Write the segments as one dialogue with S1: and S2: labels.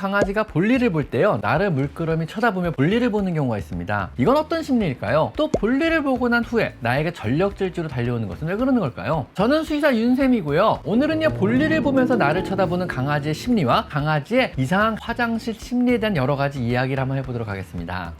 S1: 강아지가 볼일을 볼 때요, 나를 물끄러미 쳐다보며 볼일을 보는 경우가 있습니다. 이건 어떤 심리일까요? 또 볼일을 보고 난 후에 나에게 전력 질주로 달려오는 것은 왜 그러는 걸까요? 저는 수의사 윤쌤이고요. 오늘은요, 볼일을 보면서 나를 쳐다보는 강아지의 심리와 강아지의 이상한 화장실 심리에 대한 여러 가지 이야기를 한번 해보도록 하겠습니다.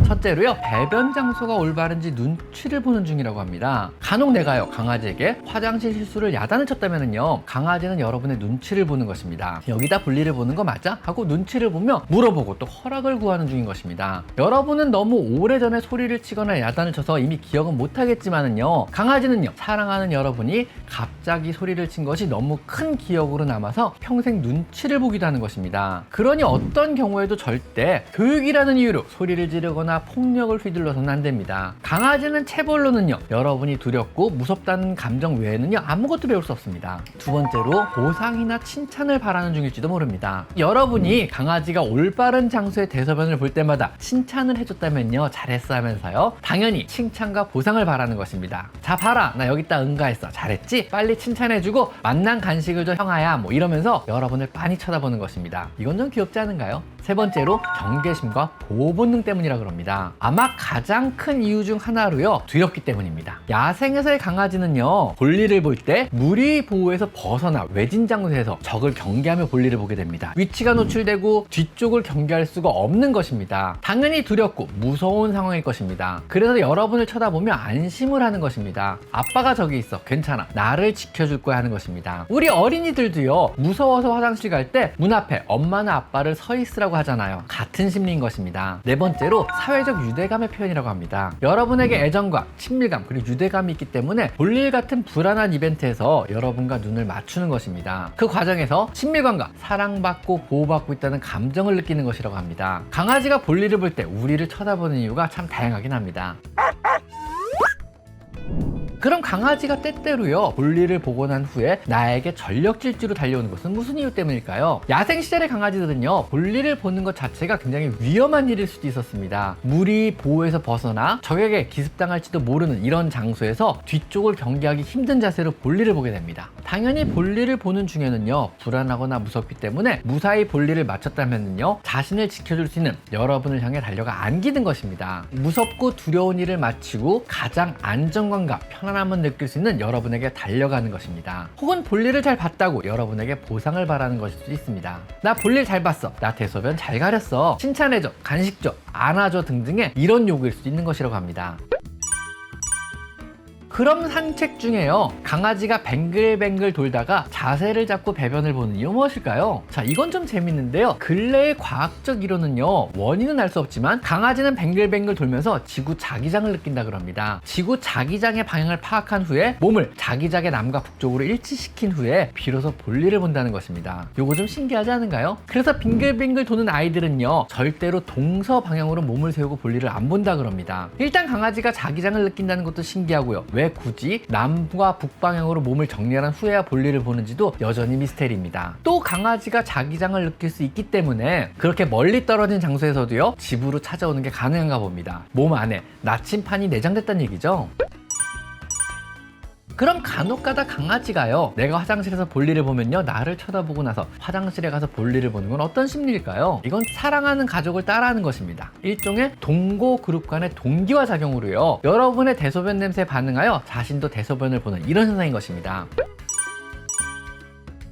S1: 첫째로요, 배변 장소가 올바른지 눈치를 보는 중이라고 합니다. 간혹 내가요, 강아지에게 화장실 실수를 야단을 쳤다면은요, 강아지는 여러분의 눈치를 보는 것입니다. 여기다 볼일을 보는 거 맞아? 하고 눈치를 보며 물어보고 또 허락을 구하는 중인 것입니다. 여러분은 너무 오래전에 소리를 치거나 야단을 쳐서 이미 기억은 못하겠지만은요, 강아지는요, 사랑하는 여러분이 갑자기 소리를 친 것이 너무 큰 기억으로 남아서 평생 눈치를 보기도 하는 것입니다. 그러니 어떤 경우에도 절대 교육이라는 이유로 소리를 지르거나 폭력을 휘둘러서는 안 됩니다. 강아지는 체벌로는요, 여러분이 두렵고 무섭다는 감정 외에는요, 아무것도 배울 수 없습니다. 두 번째로, 보상이나 칭찬을 바라는 중일지도 모릅니다. 여러분이 강아지가 올바른 장소에 대소변을 볼 때마다 칭찬을 해줬다면요, 잘했어 하면서요, 당연히 칭찬과 보상을 바라는 것입니다. 자, 봐라, 나 여기다 응가했어, 잘했지? 빨리 칭찬해주고 만난 간식을 줘 형아야, 뭐 이러면서 여러분을 빤히 쳐다보는 것입니다. 이건 좀 귀엽지 않은가요? 세 번째로, 경계심과 보호 본능 때문이라고 합니다. 아마 가장 큰 이유 중 하나로요, 두렵기 때문입니다. 야생에서의 강아지는요, 볼일을 볼 때 무리 보호에서 벗어나 외진 장소에서 적을 경계하며 볼일을 보게 됩니다. 위치가 노출되고 뒤쪽을 경계할 수가 없는 것입니다. 당연히 두렵고 무서운 상황일 것입니다. 그래서 여러분을 쳐다보며 안심을 하는 것입니다. 아빠가 저기 있어, 괜찮아, 나를 지켜줄 거야 하는 것입니다. 우리 어린이들도요, 무서워서 화장실 갈 때 문 앞에 엄마나 아빠를 서 있으라고 하잖아요. 같은 심리인 것입니다. 네 번째로, 사회적 유대감의 표현이라고 합니다. 여러분에게 애정과 친밀감 그리고 유대감이 있기 때문에 볼일 같은 불안한 이벤트에서 여러분과 눈을 맞추는 것입니다. 그 과정에서 친밀감과 사랑받고 보호받고 있다는 감정을 느끼는 것이라고 합니다. 강아지가 볼일을 볼 때 우리를 쳐다보는 이유가 참 다양하긴 합니다. 그럼 강아지가 때때로요, 볼일을 보고 난 후에 나에게 전력 질주로 달려오는 것은 무슨 이유 때문일까요? 야생 시절의 강아지들은요, 볼일을 보는 것 자체가 굉장히 위험한 일일 수도 있었습니다. 무리 보호에서 벗어나 적에게 기습당할지도 모르는 이런 장소에서 뒤쪽을 경계하기 힘든 자세로 볼일을 보게 됩니다. 당연히 볼일을 보는 중에는요, 불안하거나 무섭기 때문에 무사히 볼일을 마쳤다면요, 자신을 지켜줄 수 있는 여러분을 향해 달려가 안기는 것입니다. 무섭고 두려운 일을 마치고 가장 안정감과 편안함을 느낄 수 있는 여러분에게 달려가는 것입니다. 혹은 볼일을 잘 봤다고 여러분에게 보상을 바라는 것일 수도 있습니다. 나 볼일 잘 봤어, 나 대소변 잘 가렸어, 칭찬해줘, 간식 줘, 안아줘 등등의 이런 요구일 수도 있는 것이라고 합니다. 그럼 산책 중에요, 강아지가 뱅글뱅글 돌다가 자세를 잡고 배변을 보는 이유 무엇일까요? 자, 이건 좀 재밌는데요, 근래의 과학적 이론은요, 원인은 알 수 없지만 강아지는 뱅글뱅글 돌면서 지구 자기장을 느낀다 그럽니다. 지구 자기장의 방향을 파악한 후에 몸을 자기장의 남과 북쪽으로 일치시킨 후에 비로소 볼일을 본다는 것입니다. 요거 좀 신기하지 않은가요? 그래서 빙글빙글 도는 아이들은요, 절대로 동서 방향으로 몸을 세우고 볼일을 안 본다 그럽니다. 일단 강아지가 자기장을 느낀다는 것도 신기하고요, 왜 굳이 남과 북방향으로 몸을 정렬한 후에야 볼일을 보는지도 여전히 미스테리입니다. 또 강아지가 자기장을 느낄 수 있기 때문에 그렇게 멀리 떨어진 장소에서도요, 집으로 찾아오는 게 가능한가 봅니다. 몸 안에 나침판이 내장됐다는 얘기죠. 그럼 간혹가다 강아지가요, 내가 화장실에서 볼일을 보면요, 나를 쳐다보고 나서 화장실에 가서 볼일을 보는 건 어떤 심리일까요? 이건 사랑하는 가족을 따라하는 것입니다. 일종의 동고 그룹 간의 동기화 작용으로요, 여러분의 대소변 냄새에 반응하여 자신도 대소변을 보는 이런 현상인 것입니다.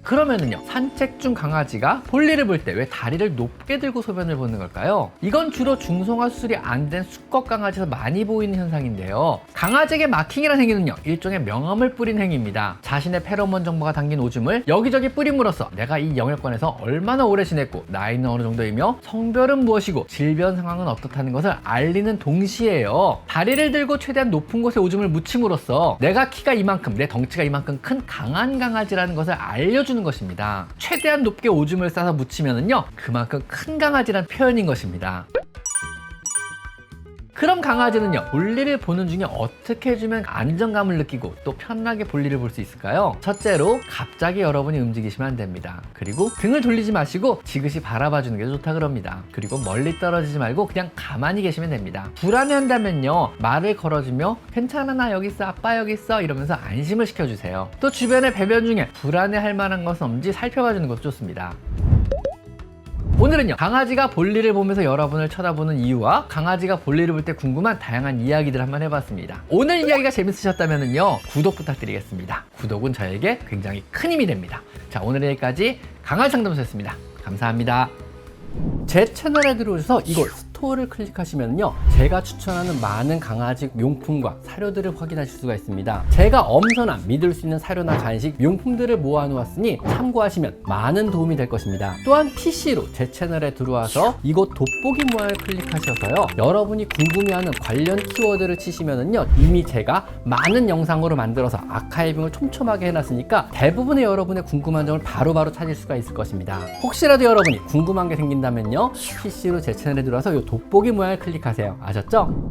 S1: 그러면은요, 산책 중 강아지가 볼일을 볼 때 왜 다리를 높게 들고 소변을 보는 걸까요? 이건 주로 중성화 수술이 안 된 수컷 강아지에서 많이 보이는 현상인데요, 강아지에게 마킹이라는 행위는요, 일종의 명함을 뿌린 행위입니다. 자신의 페로몬 정보가 담긴 오줌을 여기저기 뿌림으로써 내가 이 영역권에서 얼마나 오래 지냈고 나이는 어느 정도이며 성별은 무엇이고 질병 상황은 어떻다는 것을 알리는 동시에요, 다리를 들고 최대한 높은 곳에 오줌을 묻힘으로써 내가 키가 이만큼, 내 덩치가 이만큼 큰 강한 강아지라는 것을 알려주는 것입니다. 최대한 높게 오줌을 싸서 묻히면은요, 그만큼 큰 강아지란 표현인 것입니다. 그럼 강아지는요, 볼일을 보는 중에 어떻게 해주면 안정감을 느끼고 또 편하게 볼일을 볼 수 있을까요? 첫째로, 갑자기 여러분이 움직이시면 안 됩니다. 그리고 등을 돌리지 마시고 지그시 바라봐 주는 게 좋다 그럽니다. 그리고 멀리 떨어지지 말고 그냥 가만히 계시면 됩니다. 불안해한다면요, 말을 걸어주며 괜찮아, 나 여기 있어, 아빠 여기 있어 이러면서 안심을 시켜주세요. 또 주변의 배변 중에 불안해할 만한 것은 없는지 살펴봐 주는 것도 좋습니다. 오늘은요, 강아지가 볼일을 보면서 여러분을 쳐다보는 이유와 강아지가 볼일을 볼 때 궁금한 다양한 이야기들 한번 해봤습니다. 오늘 이야기가 재밌으셨다면요, 구독 부탁드리겠습니다. 구독은 저에게 굉장히 큰 힘이 됩니다. 자, 오늘 여기까지 강아지 상담소였습니다. 감사합니다. 제 채널에 들어오셔서 이곳 스토어를 클릭하시면요, 제가 추천하는 많은 강아지 용품과 사료들을 확인하실 수가 있습니다. 제가 엄선한 믿을 수 있는 사료나 간식, 용품들을 모아놓았으니 참고하시면 많은 도움이 될 것입니다. 또한 PC로 제 채널에 들어와서 이곳 돋보기 모양을 클릭하셔서요, 여러분이 궁금해하는 관련 키워드를 치시면은요, 이미 제가 많은 영상으로 만들어서 아카이빙을 촘촘하게 해놨으니까 대부분의 여러분의 궁금한 점을 바로바로 찾을 수가 있을 것입니다. 혹시라도 여러분이 궁금한 게 생긴다면요, PC로 제 채널에 들어와서 이 돋보기 모양을 클릭하세요. 아셨죠?